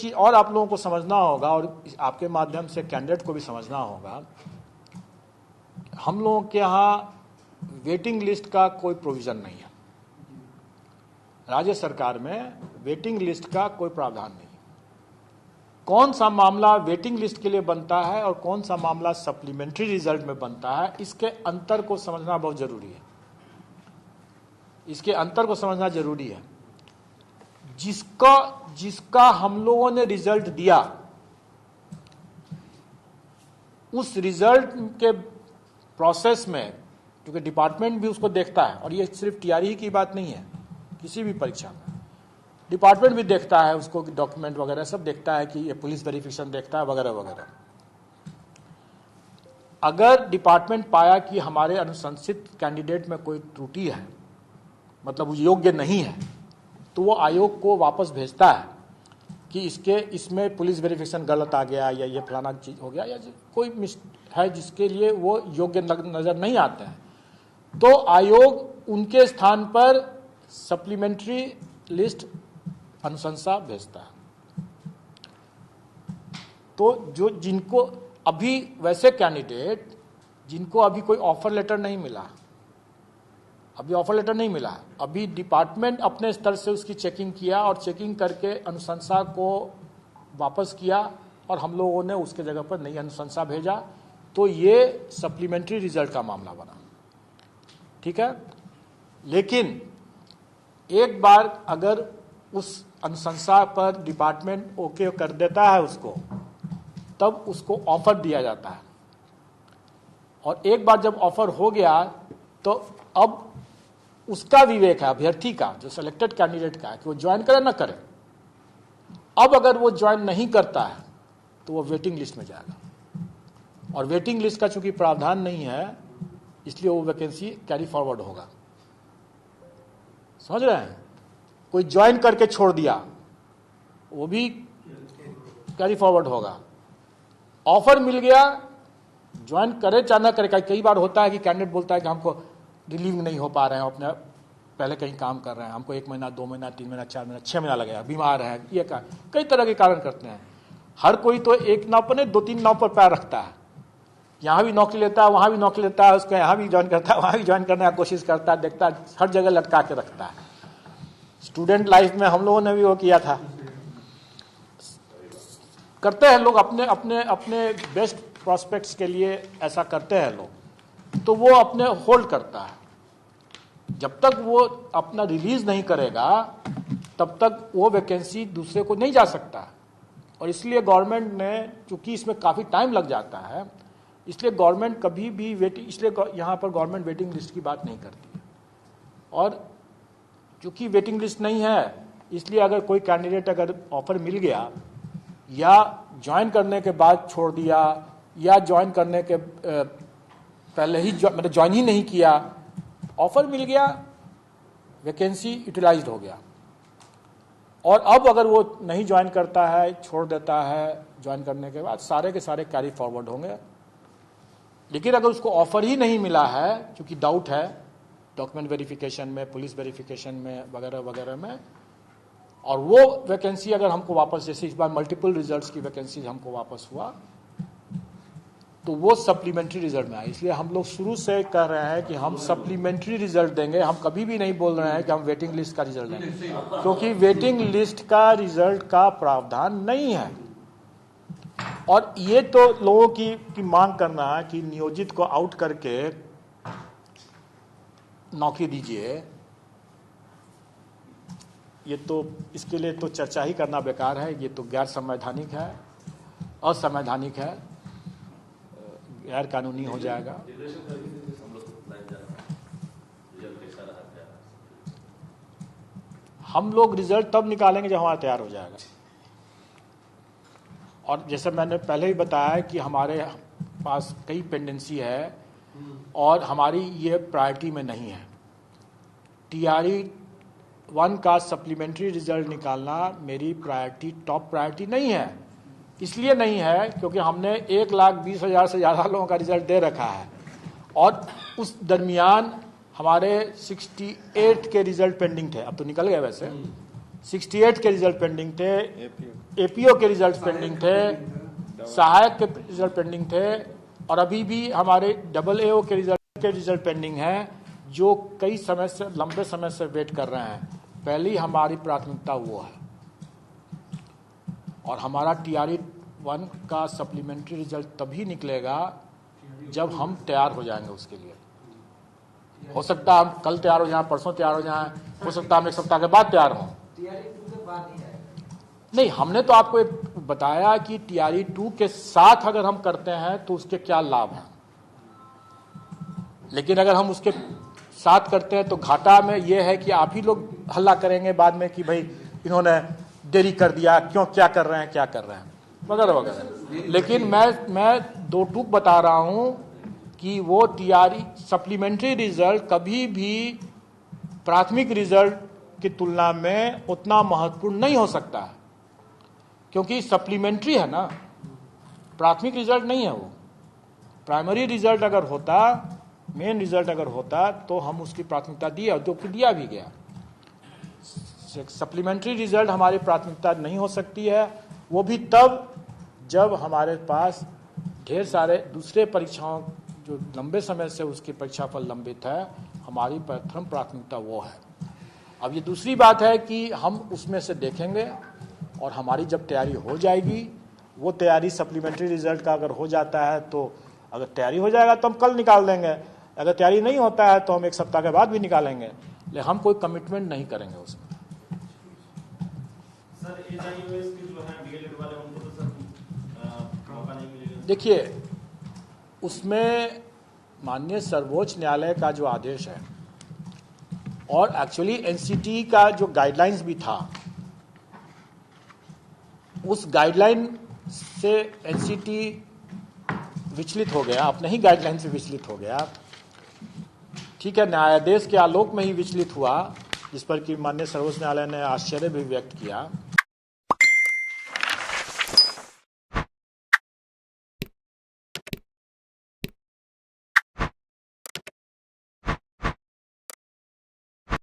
चीज और आप लोगों को समझना होगा और आपके माध्यम से कैंडिडेट को भी समझना होगा, हम लोगों के यहाँ वेटिंग लिस्ट का कोई प्रोविजन नहीं है। राज्य सरकार में वेटिंग लिस्ट का कोई प्रावधान नहीं है। कौन सा मामला वेटिंग लिस्ट के लिए बनता है और कौन सा मामला सप्लीमेंट्री रिजल्ट में बनता है, इसके अंतर को समझना बहुत जरूरी है। इसके अंतर को समझना जरूरी है। जिसका हम लोगों ने रिजल्ट दिया, उस रिजल्ट के प्रोसेस में, क्योंकि डिपार्टमेंट भी उसको देखता है, और ये सिर्फ टीआरई की बात नहीं है, किसी भी परीक्षा में डिपार्टमेंट भी देखता है उसको, डॉक्यूमेंट वगैरह सब देखता है कि ये पुलिस वेरिफिकेशन देखता है वगैरह वगैरह। अगर डिपार्टमेंट पाया कि हमारे अनुशंसित कैंडिडेट में कोई त्रुटि है, मतलब वो योग्य नहीं है, तो वो आयोग को वापस भेजता है कि इसमें पुलिस वेरिफिकेशन गलत आ गया, या ये फलाना चीज हो गया, या कोई है जिसके लिए वो योग्य नजर नहीं आते हैं, तो आयोग उनके स्थान पर सप्लीमेंट्री लिस्ट अनुशंसा भेजता है। तो जिनको अभी वैसे कैंडिडेट जिनको अभी कोई ऑफर लेटर नहीं मिला, अभी डिपार्टमेंट अपने स्तर से उसकी चेकिंग किया और चेकिंग करके अनुशंसा को वापस किया और हम लोगों ने उसके जगह पर नई अनुशंसा भेजा, तो ये सप्लीमेंट्री रिजल्ट का मामला बना। ठीक है, लेकिन एक बार अगर उस अनुशंसा पर डिपार्टमेंट ओके कर देता है उसको, तब उसको ऑफर दिया जाता है। और एक बार जब ऑफर हो गया तो अब उसका विवेक है, अभ्यर्थी का, जो सिलेक्टेड कैंडिडेट का है, कि वो ज्वाइन करे ना करे। अब अगर वो ज्वाइन नहीं करता है तो वो वेटिंग लिस्ट में जाएगा, और वेटिंग लिस्ट का चूंकि प्रावधान नहीं है, इसलिए वो वैकेंसी कैरी फॉरवर्ड होगा। समझ रहे हैं? कोई ज्वाइन करके छोड़ दिया, वो भी कैरी फॉरवर्ड होगा। ऑफर मिल गया, ज्वाइन करे चाहे ना करे। कई बार होता है कि कैंडिडेट बोलता है कि हमको रिलीव नहीं हो पा रहे हैं, अपने पहले कहीं काम कर रहे हैं, हमको 1 महीना 2 महीना 3 महीना 4 महीना 6 महीना लगेगा, बीमार है, ये कई तरह के कारण करते हैं। हर कोई तो एक नाव पर नहीं 2-3 नाव पर पैर रखता है, यहाँ भी नौकरी लेता है, वहाँ भी नौकरी लेता है, उसको यहाँ भी ज्वाइन करता है, वहाँ भी ज्वाइन करने की कोशिश करता है, देखता है, हर जगह लटका के रखता है। स्टूडेंट लाइफ में हम लोगों ने भी वो किया था। करते हैं लोग अपने अपने अपने बेस्ट प्रोस्पेक्ट्स के लिए, ऐसा करते हैं लोग, तो वो अपने होल्ड करता है। जब तक वो अपना रिलीज नहीं करेगा तब तक वो वैकेंसी दूसरे को नहीं जा सकता। और इसलिए गवर्नमेंट ने, चूंकि इसमें काफ़ी टाइम लग जाता है, इसलिए गवर्नमेंट कभी भी वेटिंग, इसलिए यहाँ पर गवर्नमेंट वेटिंग लिस्ट की बात नहीं करती है। और चूंकि वेटिंग लिस्ट नहीं है, इसलिए अगर कोई कैंडिडेट अगर ऑफर मिल गया, या ज्वाइन करने के बाद छोड़ दिया, या ज्वाइन करने के पहले ही मतलब ज्वाइन ही नहीं किया, ऑफर मिल गया, वैकेंसी यूटिलाइज्ड हो गया, और अब अगर वो नहीं ज्वाइन करता है, छोड़ देता है, ज्वाइन करने के बाद सारे के सारे कैरी फॉरवर्ड होंगे। लेकिन अगर उसको ऑफर ही नहीं मिला है, क्योंकि डाउट है डॉक्यूमेंट वेरिफिकेशन में, पुलिस वेरिफिकेशन में वगैरह वगैरह में, और वो वैकेंसी अगर हमको वापस, जैसे इस बार मल्टीपल रिजल्ट्स की वैकेंसी हमको वापस हुआ, तो वो सप्लीमेंट्री रिजल्ट में आए। इसलिए हम लोग शुरू से कह रहे हैं कि हम सप्लीमेंट्री रिजल्ट देंगे। हम कभी भी नहीं बोल रहे हैं कि हम वेटिंग लिस्ट का रिजल्ट देंगे, क्योंकि वेटिंग लिस्ट का रिजल्ट का प्रावधान नहीं है। और ये तो लोगों की मांग करना है कि नियोजित को आउट करके नौकरी दीजिए, ये तो इसके लिए तो चर्चा ही करना बेकार है। ये तो गैर संवैधानिक है, असंवैधानिक है, गैर कानूनी हो जाएगा। हम लोग रिजल्ट तब निकालेंगे जब हमारा तैयार हो जाएगा। और जैसे मैंने पहले ही बताया कि हमारे पास कई पेंडेंसी है और हमारी ये प्रायोरिटी में नहीं है। टीआरई 1 का सप्लीमेंट्री रिजल्ट निकालना मेरी प्रायोरिटी, टॉप प्रायोरिटी नहीं है। इसलिए नहीं है क्योंकि हमने 1,20,000 से ज़्यादा लोगों का रिजल्ट दे रखा है, और उस दरमियान हमारे 68 के रिजल्ट पेंडिंग थे। अब तो निकल गए वैसे, 68 के रिजल्ट पेंडिंग थे, एपीओ के रिजल्ट पेंडिंग थे, सहायक के रिजल्ट पेंडिंग थे, और अभी भी हमारे AAO के रिजल्ट पेंडिंग है, जो कई समय से, लंबे समय से वेट कर रहे हैं। पहली हमारी प्राथमिकता वो है, और हमारा TRE 1 का सप्लीमेंट्री रिजल्ट तभी निकलेगा जब हम तैयार हो जाएंगे उसके लिए। हो सकता है हम कल तैयार हो जाएं, परसों तैयार हो जाएं, हो सकता है हम 1 सप्ताह के बाद तैयार हों। नहीं, हमने तो आपको एक बताया कि TRE 2 के साथ अगर हम करते हैं तो उसके क्या लाभ हैं, लेकिन अगर हम उसके साथ करते हैं तो घाटा में यह है कि आप ही लोग हल्ला करेंगे बाद में कि भाई इन्होंने देरी कर दिया, क्यों, क्या कर रहे हैं वगैरह वगैरह। लेकिन मैं 2 टूक बता रहा हूं कि वो TRE सप्लीमेंट्री रिजल्ट कभी भी प्राथमिक रिजल्ट की तुलना में उतना महत्वपूर्ण नहीं हो सकता है, क्योंकि सप्लीमेंट्री है ना, प्राथमिक रिजल्ट नहीं है वो। प्राइमरी रिजल्ट अगर होता, मेन रिजल्ट अगर होता तो हम उसकी प्राथमिकता दिया, जो कि दिया भी गया। सप्लीमेंट्री रिजल्ट हमारी प्राथमिकता नहीं हो सकती है, वो भी तब जब हमारे पास ढेर सारे दूसरे परीक्षाओं जो लंबे समय से उसकी परीक्षाफल लंबित है, हमारी प्रथम प्राथमिकता वो है। अब ये दूसरी बात है कि हम उसमें से देखेंगे, और हमारी जब तैयारी हो जाएगी, वो तैयारी सप्लीमेंट्री रिजल्ट का अगर हो जाता है तो, अगर तैयारी हो जाएगा तो हम कल निकाल देंगे, अगर तैयारी नहीं होता है तो हम 1 सप्ताह के बाद भी निकालेंगे, लेकिन हम कोई कमिटमेंट नहीं करेंगे उसमें। सर AIOS के जो है DLED वाले, उनको तो सर मौका नहीं मिलेगा। देखिए, उसमें माननीय सर्वोच्च न्यायालय का जो आदेश है, और एक्चुअली NCT का जो गाइडलाइंस भी था, उस गाइडलाइन से NCT विचलित हो गया, अपने ही गाइडलाइन से विचलित हो गया। ठीक है, न्यायाधीश के आलोक में ही विचलित हुआ, जिस पर कि माननीय सर्वोच्च न्यायालय ने आश्चर्य भी व्यक्त किया।